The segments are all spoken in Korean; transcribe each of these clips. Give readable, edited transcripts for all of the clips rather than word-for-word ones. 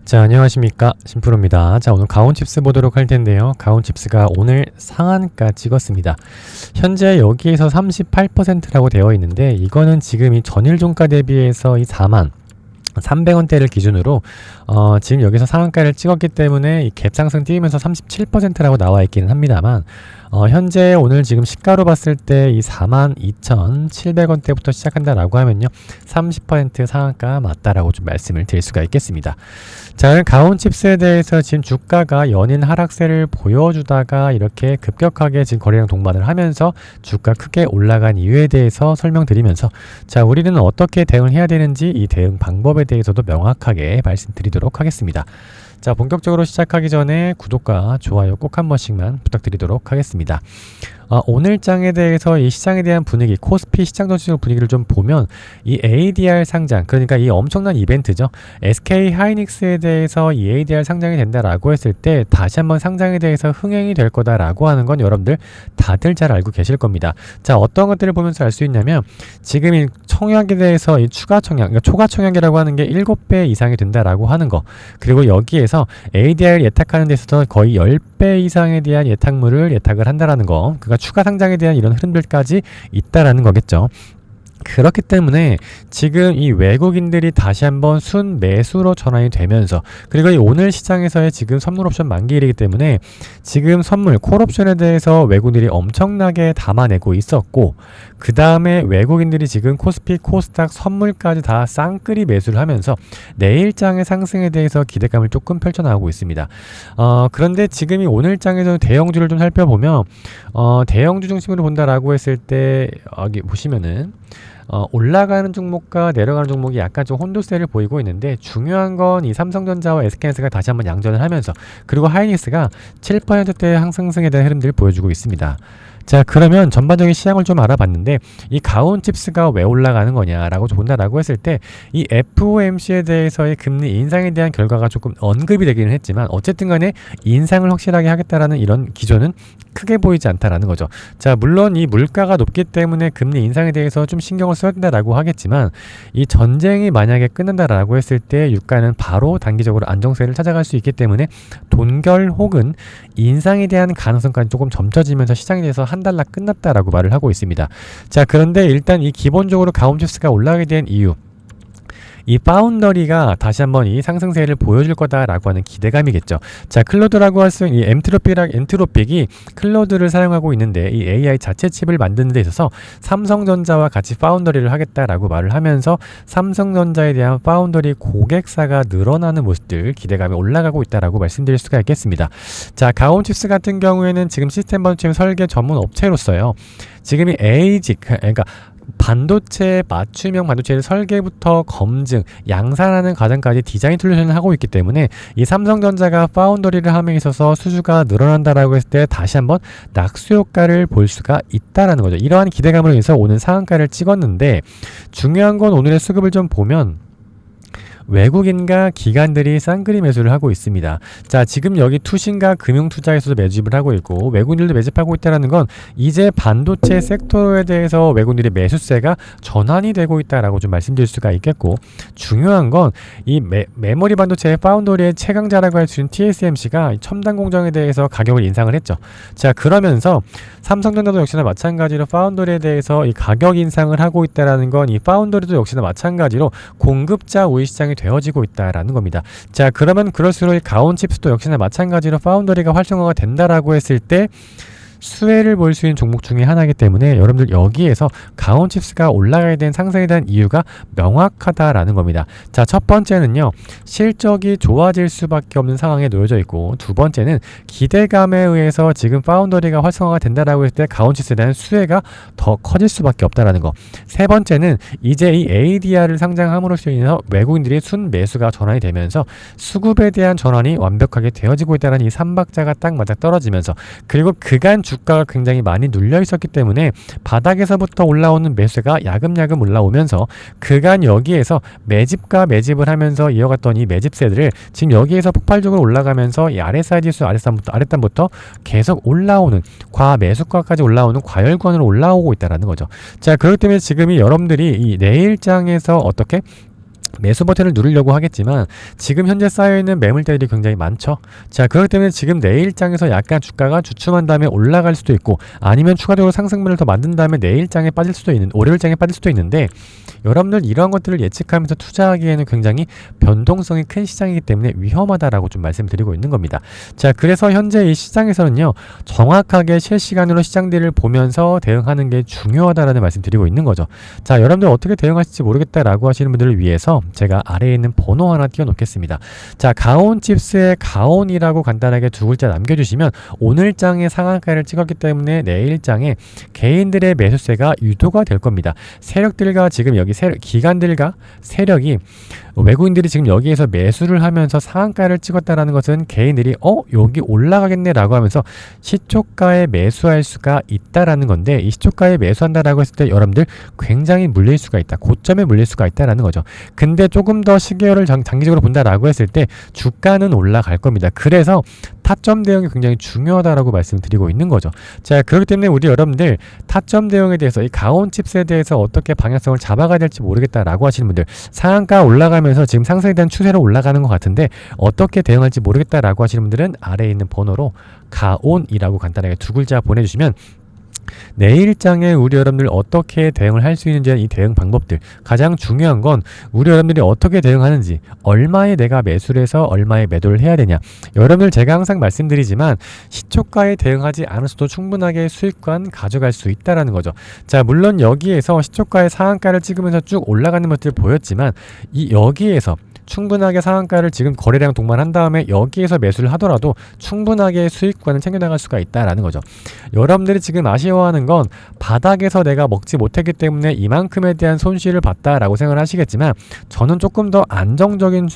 자, 안녕하십니까. 신프로입니다. 자, 오늘 가온칩스 보도록 할 텐데요. 가온칩스가 오늘 상한가 찍었습니다. 현재 여기에서 38%라고 되어 있는데, 이거는 지금 이 전일 종가 대비해서 이 4만 300원대를 기준으로 지금 여기서 상한가를 찍었기 때문에 이 갭 상승 띄우면서 37%라고 나와 있기는 합니다만, 현재 오늘 지금 시가로 봤을 때 이 42,700원대부터 시작한다라고 하면요, 30% 상한가 맞다라고 좀 말씀을 드릴 수가 있겠습니다. 자, 가온칩스에 대해서 지금 주가가 연일 하락세를 보여주다가 이렇게 급격하게 지금 거래량 동반을 하면서 주가 크게 올라간 이유에 대해서 설명드리면서, 자, 우리는 어떻게 대응을 해야 되는지 이 대응 방법에 대해서도 명확하게 말씀드리도록 하겠습니다. 자, 본격적으로 시작하기 전에 구독과 좋아요 꼭 한 번씩만 부탁드리도록 하겠습니다. 오늘 장에 대해서 이 시장에 대한 분위기, 코스피 시장 전체적 분위기를 좀 보면, 이 ADR 상장, 그러니까 이 엄청난 이벤트죠. SK 하이닉스에 대해서 이 ADR 상장이 된다라고 했을 때 다시 한번 상장에 대해서 흥행이 될 거다라고 하는 건 여러분들 다들 잘 알고 계실 겁니다. 자, 어떤 것들을 보면서 알 수 있냐면, 지금 이 청약에 대해서 이 추가 청약, 그러니까 초과 청약이라고 하는 게 7배 이상이 된다라고 하는 거, 그리고 여기에서 ADR 예탁하는 데 있어서 거의 10배 이상에 대한 예탁물을 예탁을 한다라는 거, 그러니까 추가 상장에 대한 이런 흐름들까지 있다라는 거겠죠. 그렇기 때문에 지금 이 외국인들이 다시 한번 순매수로 전환이 되면서, 그리고 이 오늘 시장에서의 지금 선물 옵션 만기일이기 때문에 지금 선물 콜옵션에 대해서 외국인들이 엄청나게 담아내고 있었고, 그 다음에 외국인들이 지금 코스피 코스닥 선물까지 다 쌍끌이 매수를 하면서 내일장의 상승에 대해서 기대감을 조금 펼쳐나가고 있습니다. 그런데 지금 이 오늘장에서 대형주를 좀 살펴보면, 대형주 중심으로 본다라고 했을 때 여기 보시면은 올라가는 종목과 내려가는 종목이 약간 좀 혼조세를 보이고 있는데, 중요한 건 이 삼성전자와 SK하이닉스가 다시 한번 양전을 하면서, 그리고 하이닉스가 7%대 상승에 대한 흐름들을 보여주고 있습니다. 자, 그러면 전반적인 시장을 좀 알아봤는데, 이 가온칩스가 왜 올라가는 거냐라고 본다라고 했을 때, 이 FOMC에 대해서의 금리 인상에 대한 결과가 조금 언급이 되기는 했지만, 어쨌든 간에 인상을 확실하게 하겠다라는 이런 기조는 크게 보이지 않다라는 거죠. 자, 물론 이 물가가 높기 때문에 금리 인상에 대해서 좀 신경을 써야 된다라고 하겠지만, 이 전쟁이 만약에 끝난다라고 했을 때 유가는 바로 단기적으로 안정세를 찾아갈 수 있기 때문에 돈결 혹은 인상에 대한 가능성까지 조금 점쳐지면서 시장에 대해서 한 달락 끝났다라고 말을 하고 있습니다. 자, 그런데 일단 이 기본적으로 가온칩스가 올라가게 된 이유, 이 파운더리가 다시 한번 이 상승세를 보여줄 거다라고 하는 기대감이겠죠. 자, 클로드라고 할 수 있는 이 엔트로픽이 클로드를 사용하고 있는데, 이 AI 자체 칩을 만드는 데 있어서 삼성전자와 같이 파운더리를 하겠다라고 말을 하면서 삼성전자에 대한 파운더리 고객사가 늘어나는 모습들, 기대감이 올라가고 있다라고 말씀드릴 수가 있겠습니다. 자, 가온칩스 같은 경우에는 지금 시스템 반도체 설계 전문 업체로서요, 지금 이 ASIC, 그러니까 반도체 맞춤형 반도체를 설계부터 검증, 양산하는 과정까지 디자인 솔루션을 하고 있기 때문에, 이 삼성전자가 파운더리를 함에 있어서 수주가 늘어난다라고 했을 때 다시 한번 낙수 효과를 볼 수가 있다라는 거죠. 이러한 기대감으로 인해서 오늘 상한가를 찍었는데, 중요한 건 오늘의 수급을 좀 보면 외국인과 기관들이 쌍끌이 매수를 하고 있습니다. 자, 지금 여기 투신과 금융투자에서도 매집을 하고 있고, 외국인들도 매집하고 있다는 건 이제 반도체 섹터에 대해서 외국인들의 매수세가 전환이 되고 있다라고 좀 말씀드릴 수가 있겠고, 중요한 건 이 메모리 반도체의 파운더리의 최강자라고 할 수 있는 TSMC가 첨단 공정에 대해서 가격을 인상을 했죠. 자, 그러면서 삼성전자도 역시나 마찬가지로 파운더리에 대해서 이 가격 인상을 하고 있다라는 건, 이 파운더리도 역시나 마찬가지로 공급자 우위 시장이 되어지고 있다라는 겁니다. 자, 그러면 그럴수록 가온칩스도 역시나 마찬가지로 파운더리가 활성화가 된다라고 했을 때 수혜를 볼 수 있는 종목 중에 하나이기 때문에, 여러분들 여기에서 가온칩스가 올라가야 된 상승에 대한 이유가 명확하다라는 겁니다. 자, 첫 번째는요, 실적이 좋아질 수밖에 없는 상황에 놓여져 있고, 두 번째는 기대감에 의해서 지금 파운더리가 활성화가 된다라고 했을 때 가온칩스에 대한 수혜가 더 커질 수밖에 없다라는 거. 세 번째는 이제 이 ADR을 상장함으로써 인해서 외국인들이 순매수가 전환이 되면서 수급에 대한 전환이 완벽하게 되어지고 있다는 이 삼박자가 딱 맞아 떨어지면서, 그리고 그간 주가가 굉장히 많이 눌려 있었기 때문에 바닥에서부터 올라오는 매수가 야금야금 올라오면서, 그간 여기에서 매집과 매집을 하면서 이어갔던 이 매집세들을 지금 여기에서 폭발적으로 올라가면서 이 RSI 지수 아랫단부터 계속 올라오는 과매수가까지 올라오는 과열권으로 올라오고 있다는 거죠. 자, 그렇기 때문에 지금이 여러분들이 이 내일장에서 어떻게 매수 버튼을 누르려고 하겠지만 지금 현재 쌓여있는 매물대들이 굉장히 많죠. 자, 그렇기 때문에 지금 내일장에서 약간 주가가 주춤한 다음에 올라갈 수도 있고, 아니면 추가적으로 상승분을 더 만든 다음에 내일장에 빠질 수도 있는, 월요일장에 빠질 수도 있는데, 여러분들 이러한 것들을 예측하면서 투자하기에는 굉장히 변동성이 큰 시장이기 때문에 위험하다라고 좀 말씀드리고 있는 겁니다. 자, 그래서 현재 이 시장에서는요, 정확하게 실시간으로 시장들을 보면서 대응하는 게 중요하다라는 말씀드리고 있는 거죠. 자, 여러분들 어떻게 대응하실지 모르겠다라고 하시는 분들을 위해서 제가 아래에 있는 번호 하나 띄워 놓겠습니다. 자, 가온칩스의 가온이라고 간단하게 두 글자 남겨주시면 오늘 장에 상한가를 찍었기 때문에 내일 장에 개인들의 매수세가 유도가 될 겁니다. 세력들과 지금 여기 기관들과 세력이, 외국인들이 지금 여기에서 매수를 하면서 상한가를 찍었다라는 것은 개인들이 여기 올라가겠네 라고 하면서 시초가에 매수할 수가 있다라는 건데, 이 시초가에 매수한다라고 했을 때 여러분들 굉장히 물릴 수가 있다, 고점에 물릴 수가 있다라는 거죠. 근데 조금 더 시계열을 장기적으로 본다라고 했을 때 주가는 올라갈 겁니다. 그래서 타점 대응이 굉장히 중요하다라고 말씀드리고 있는 거죠. 자, 그렇기 때문에 우리 여러분들 타점 대응에 대해서, 이 가온칩스에 대해서 어떻게 방향성을 잡아가야 될지 모르겠다라고 하시는 분들, 상한가 올라가면서 지금 상승에 대한 추세로 올라가는 것 같은데 어떻게 대응할지 모르겠다라고 하시는 분들은 아래에 있는 번호로 가온이라고 간단하게 두 글자 보내주시면 내일장에 우리 여러분들 어떻게 대응을 할 수 있는지, 이 대응 방법들, 가장 중요한 건 우리 여러분들이 어떻게 대응하는지, 얼마에 내가 매수를 해서 얼마에 매도를 해야 되냐. 여러분들 제가 항상 말씀드리지만 시초가에 대응하지 않으셔도 충분하게 수익권 가져갈 수 있다라는 거죠. 자, 물론 여기에서 시초가의 상한가를 찍으면서 쭉 올라가는 것들 보였지만 여기에서 충분하게 상한가를 지금 거래량 동반한 다음에 여기에서 매수를 하더라도 충분하게 수익권을 챙겨나갈 수가 있다라는 거죠. 여러분들이 지금 아쉬워하는 건 바닥에서 내가 먹지 못했기 때문에 이만큼에 대한 손실을 봤다라고 생각을 하시겠지만, 저는 조금 더 안정적인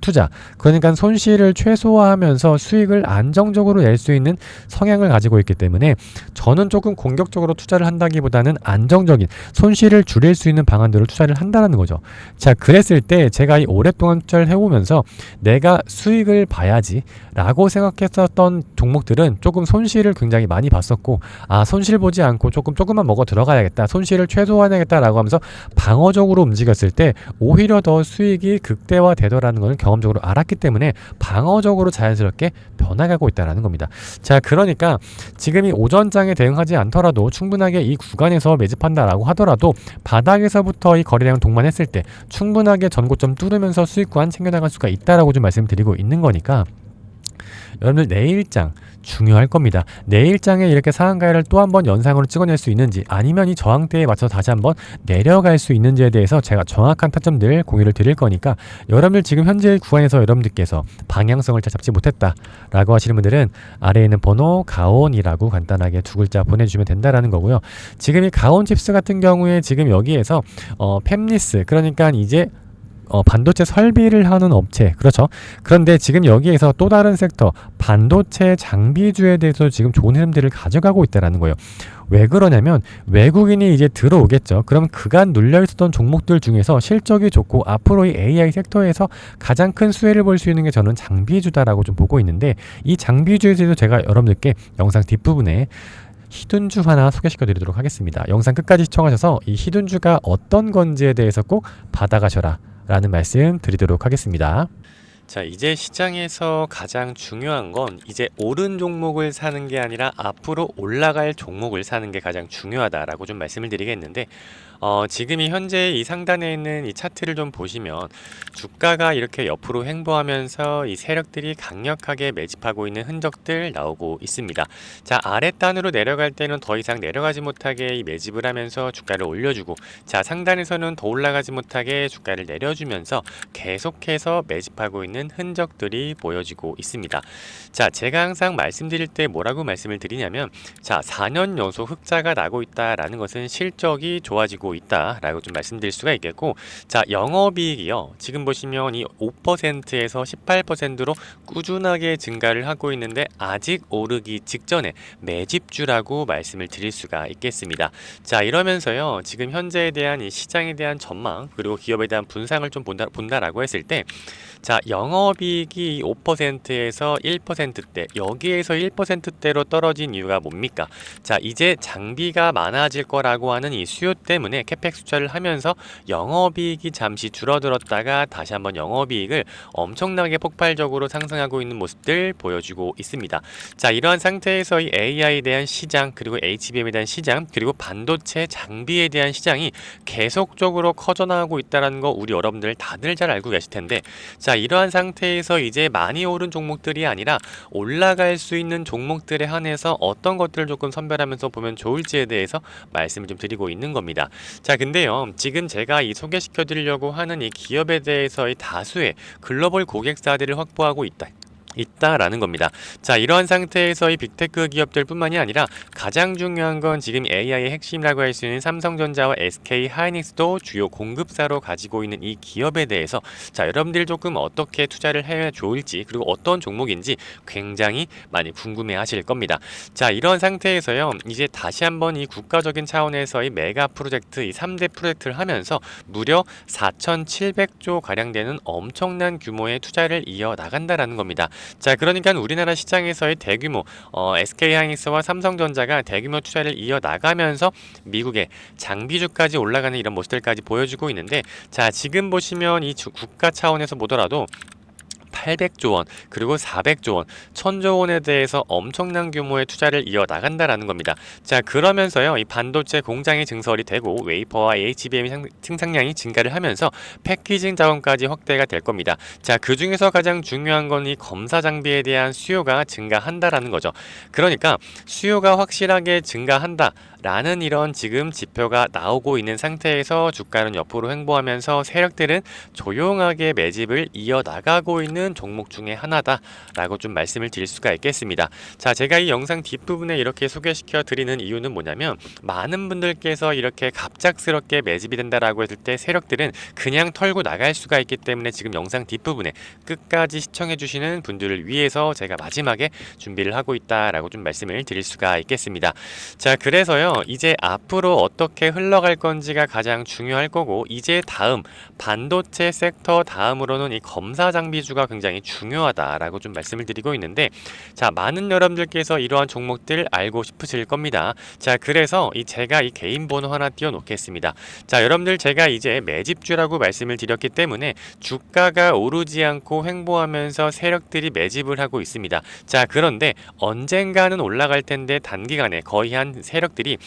투자, 그러니까 손실을 최소화하면서 수익을 안정적으로 낼 수 있는 성향을 가지고 있기 때문에 저는 조금 공격적으로 투자를 한다기보다는 안정적인 손실을 줄일 수 있는 방안들을 투자를 한다는 거죠. 자, 그랬을 때 제가 이 오랫동안 투자를 해오면서 내가 수익을 봐야지 라고 생각했었던 종목들은 조금 손실을 굉장히 많이 봤었고, 손실 보지 않고 조금만 먹어 들어가야겠다, 손실을 최소화해야겠다 라고 하면서 방어적으로 움직였을 때 오히려 더 수익이 극대화 되더라는 것을 경험적으로 알았기 때문에 방어적으로 자연스럽게 변화가고 있다는 겁니다. 자, 그러니까 지금 이 오전장에 대응하지 않더라도 충분하게 이 구간에서 매집한다라고 하더라도 바닥에서부터 이 거래량을 동반했을 때 충분하게 전고점 뚫으면서 수익권 챙겨나갈 수가 있다라고 좀 말씀드리고 있는 거니까 여러분들 내일장 중요할 겁니다. 내일장에 이렇게 상한가를 또 한번 연상으로 찍어낼 수 있는지, 아니면 이 저항대에 맞춰 다시 한번 내려갈 수 있는지에 대해서 제가 정확한 타점들 공유를 드릴 거니까, 여러분들 지금 현재 구간에서 여러분들께서 방향성을 잘 잡지 못했다 라고 하시는 분들은 아래에 있는 번호 가온이라고 간단하게 두 글자 보내주시면 된다라는 거고요. 지금 이 가온칩스 같은 경우에 지금 여기에서 팹리스, 그러니까 이제 반도체 설비를 하는 업체, 그렇죠. 그런데 지금 여기에서 또 다른 섹터, 반도체 장비주에 대해서 지금 좋은 흐름들을 가져가고 있다는 거예요. 왜 그러냐면 외국인이 이제 들어오겠죠. 그럼 그간 눌려있었던 종목들 중에서 실적이 좋고 앞으로 이 AI 섹터에서 가장 큰 수혜를 볼 수 있는 게 저는 장비주다라고 좀 보고 있는데, 이 장비주에서도 제가 여러분들께 영상 뒷부분에 히든주 하나 소개시켜 드리도록 하겠습니다. 영상 끝까지 시청하셔서 이 히든주가 어떤 건지에 대해서 꼭 받아가셔라 라는 말씀 드리도록 하겠습니다. 자, 이제 시장에서 가장 중요한 건 이제 오른 종목을 사는 게 아니라 앞으로 올라갈 종목을 사는 게 가장 중요하다라고 좀 말씀을 드리겠는데, 지금 이 현재 이 상단에 있는 이 차트를 좀 보시면 주가가 이렇게 옆으로 횡보하면서 이 세력들이 강력하게 매집하고 있는 흔적들 나오고 있습니다. 자, 아랫단으로 내려갈 때는 더 이상 내려가지 못하게 이 매집을 하면서 주가를 올려주고, 자, 상단에서는 더 올라가지 못하게 주가를 내려주면서 계속해서 매집하고 있는 흔적들이 보여지고 있습니다. 자, 제가 항상 말씀드릴 때 뭐라고 말씀을 드리냐면, 자, 4년 연속 흑자가 나고 있다라는 것은 실적이 좋아지고 있다라고 좀 말씀드릴 수가 있겠고, 자, 영업이익이요, 지금 보시면 이 5%에서 18%로 꾸준하게 증가를 하고 있는데 아직 오르기 직전에 매집주라고 말씀을 드릴 수가 있겠습니다. 자, 이러면서요, 지금 현재에 대한 이 시장에 대한 전망, 그리고 기업에 대한 분상을 좀 본다라고 했을 때, 자, 영업이익이 5%에서 1%대, 여기에서 1%대로 떨어진 이유가 뭡니까? 자, 이제 장비가 많아질 거라고 하는 이 수요 때문에 때문에 캐펙 투자를 하면서 영업이익이 잠시 줄어들었다가 다시 한번 영업이익을 엄청나게 폭발적으로 상승하고 있는 모습들 보여주고 있습니다. 자, 이러한 상태에서 이 AI에 대한 시장, 그리고 HBM에 대한 시장, 그리고 반도체 장비에 대한 시장이 계속적으로 커져나가고 있다는 거 우리 여러분들 다들 잘 알고 계실 텐데, 자, 이러한 상태에서 이제 많이 오른 종목들이 아니라 올라갈 수 있는 종목들에 한해서 어떤 것들을 조금 선별하면서 보면 좋을지에 대해서 말씀을 좀 드리고 있는 겁니다. 자, 근데요, 지금 제가 이 소개시켜 드리려고 하는 이 기업에 대해서의 다수의 글로벌 고객사들을 확보하고 있다라는 겁니다. 자, 이러한 상태에서 이 빅테크 기업들 뿐만이 아니라 가장 중요한 건 지금 AI의 핵심이라고 할 수 있는 삼성전자와 SK 하이닉스도 주요 공급사로 가지고 있는 이 기업에 대해서, 자, 여러분들 조금 어떻게 투자를 해야 좋을지, 그리고 어떤 종목인지 굉장히 많이 궁금해 하실 겁니다. 자, 이런 상태에서요, 이제 다시 한번 이 국가적인 차원에서의 메가 프로젝트, 이 3대 프로젝트를 하면서 무려 4,700조 가량 되는 엄청난 규모의 투자를 이어나간다라는 겁니다. 자, 그러니까 우리나라 시장에서의 대규모 SK하이닉스와 삼성전자가 대규모 투자를 이어나가면서 미국의 장비주까지 올라가는 이런 모습들까지 보여주고 있는데, 자, 지금 보시면 이 국가 차원에서 보더라도 800조 원, 그리고 400조 원, 1000조 원에 대해서 엄청난 규모의 투자를 이어나간다라는 겁니다. 자, 그러면서요, 이 반도체 공장이 증설이 되고 웨이퍼와 HBM 생산량이 증가를 하면서 패키징 자원까지 확대가 될 겁니다. 자, 그 중에서 가장 중요한 건 이 검사 장비에 대한 수요가 증가한다라는 거죠. 그러니까 수요가 확실하게 증가한다 라는 이런 지금 지표가 나오고 있는 상태에서 주가는 옆으로 횡보하면서 세력들은 조용하게 매집을 이어나가고 있는 종목 중에 하나다라고 좀 말씀을 드릴 수가 있겠습니다. 자, 제가 이 영상 뒷부분에 이렇게 소개시켜 드리는 이유는 뭐냐면, 많은 분들께서 이렇게 갑작스럽게 매집이 된다라고 했을 때 세력들은 그냥 털고 나갈 수가 있기 때문에 지금 영상 뒷부분에 끝까지 시청해 주시는 분들을 위해서 제가 마지막에 준비를 하고 있다라고 좀 말씀을 드릴 수가 있겠습니다. 자, 그래서요, 이제 앞으로 어떻게 흘러갈 건지가 가장 중요할 거고, 이제 다음 반도체 섹터 다음으로는 이 검사 장비주가 굉장히 중요하다라고 좀 말씀을 드리고 있는데, 자, 많은 여러분들께서 이러한 종목들 알고 싶으실 겁니다. 자, 그래서 제가 이 개인 번호 하나 띄워 놓겠습니다. 자, 여러분들, 제가 이제 매집주라고 말씀을 드렸기 때문에 주가가 오르지 않고 횡보하면서 세력들이 매집을 하고 있습니다. 자, 그런데 언젠가는 올라갈 텐데 단기간에 거의 한 세력들이,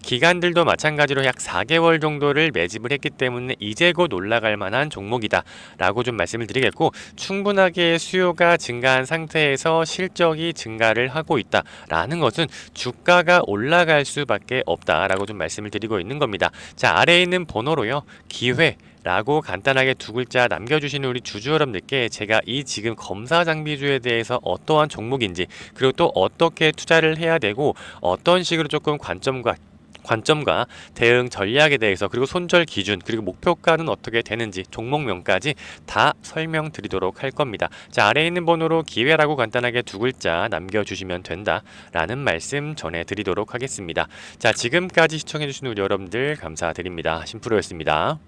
기관들도 마찬가지로 약 4개월 정도를 매집을 했기 때문에 이제 곧 올라갈 만한 종목이다 라고 좀 말씀을 드리겠고, 충분하게 수요가 증가한 상태에서 실적이 증가를 하고 있다 라는 것은 주가가 올라갈 수밖에 없다 라고 좀 말씀을 드리고 있는 겁니다. 자, 아래에 있는 번호로요, 기회 라고 간단하게 두 글자 남겨주시는 우리 주주 여러분들께 제가 이 지금 검사 장비주에 대해서 어떠한 종목인지, 그리고 또 어떻게 투자를 해야 되고 어떤 식으로 조금 관점과 대응 전략에 대해서, 그리고 손절 기준, 그리고 목표가는 어떻게 되는지 종목명까지 다 설명드리도록 할 겁니다. 자, 아래에 있는 번호로 기회라고 간단하게 두 글자 남겨주시면 된다라는 말씀 전해드리도록 하겠습니다. 자, 지금까지 시청해주신 우리 여러분들 감사드립니다. 심프로였습니다.